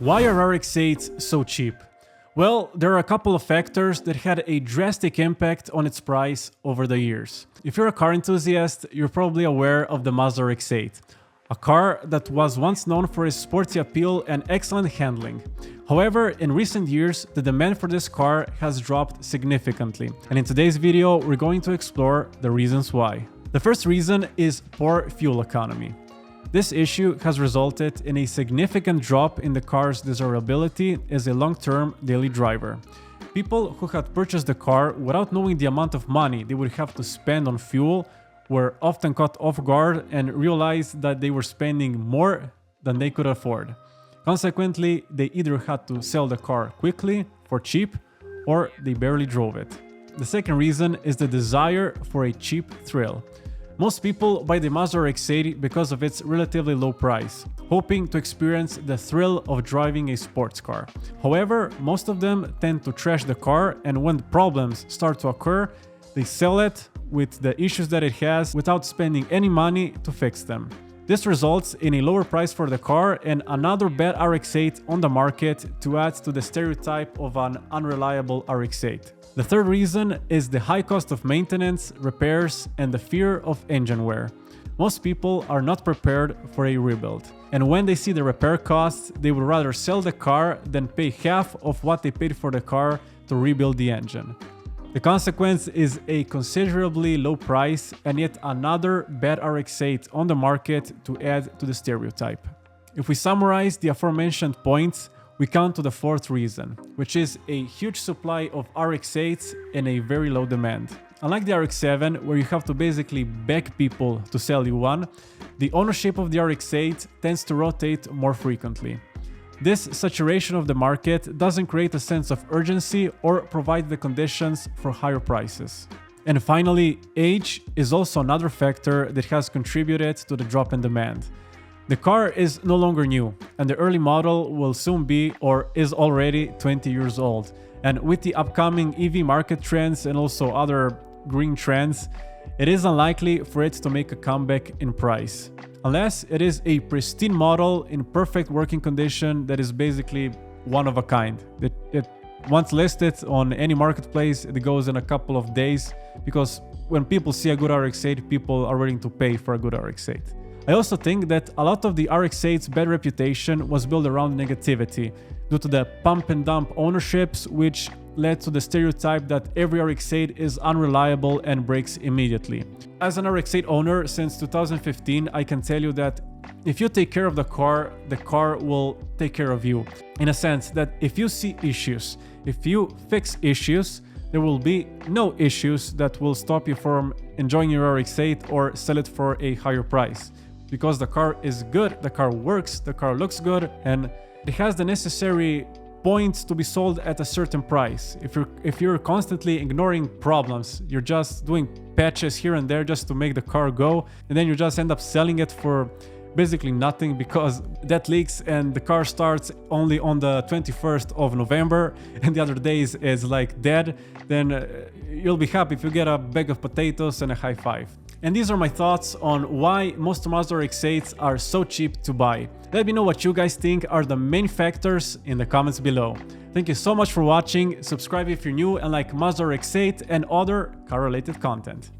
Why are RX-8s so cheap? Well, there are a couple of factors that had a drastic impact on its price over the years. If you're a car enthusiast, you're probably aware of the Mazda RX-8, a car that was once known for its sporty appeal and excellent handling. However, in recent years, the demand for this car has dropped significantly, and in today's video, we're going to explore the reasons why. The first reason is poor fuel economy. This issue has resulted in a significant drop in the car's desirability as a long-term daily driver. People who had purchased the car without knowing the amount of money they would have to spend on fuel were often caught off guard and realized that they were spending more than they could afford. Consequently, they either had to sell the car quickly for cheap or they barely drove it. The second reason is the desire for a cheap thrill. Most people buy the Mazda RX-8 because of its relatively low price, hoping to experience the thrill of driving a sports car. However, most of them tend to trash the car, and when problems start to occur, they sell it with the issues that it has without spending any money to fix them. This results in a lower price for the car and another bad RX-8 on the market to add to the stereotype of an unreliable RX-8. The third reason is the high cost of maintenance, repairs, and the fear of engine wear. Most people are not prepared for a rebuild, and when they see the repair costs, they would rather sell the car than pay half of what they paid for the car to rebuild the engine. The consequence is a considerably low price and yet another bad RX-8 on the market to add to the stereotype. If we summarize the aforementioned points, we come to the fourth reason, which is a huge supply of RX-8s and a very low demand. Unlike the RX-7, where you have to basically beg people to sell you one, the ownership of the RX-8 tends to rotate more frequently. This saturation of the market doesn't create a sense of urgency or provide the conditions for higher prices. And finally, age is also another factor that has contributed to the drop in demand. The car is no longer new, and the early model will soon be or is already 20 years old. And with the upcoming EV market trends and also other green trends, it is unlikely for it to make a comeback in price. Unless it is a pristine model in perfect working condition that is basically one of a kind. It once listed on any marketplace, it goes in a couple of days, because when people see a good RX-8, people are willing to pay for a good RX-8. I also think that a lot of the RX-8's bad reputation was built around negativity due to the pump and dump ownerships, which led to the stereotype that every RX-8 is unreliable and breaks immediately. As an RX-8 owner since 2015, I can tell you that if you take care of the car will take care of you. In a sense that if you see issues, if you fix issues, there will be no issues that will stop you from enjoying your RX-8 or sell it for a higher price. Because the car is good, the car works, the car looks good, and it has the necessary points to be sold at a certain price. If you're constantly ignoring problems, you're just doing patches here and there just to make the car go, and then you just end up selling it for basically nothing because that leaks and the car starts only on the 21st of November and the other days is like dead, then you'll be happy if you get a bag of potatoes and a high five. And these are my thoughts on why most Mazda RX-8s are so cheap to buy. Let me know what you guys think are the main factors in the comments below. Thank you so much for watching, subscribe if you're new and like Mazda RX-8 and other car-related content.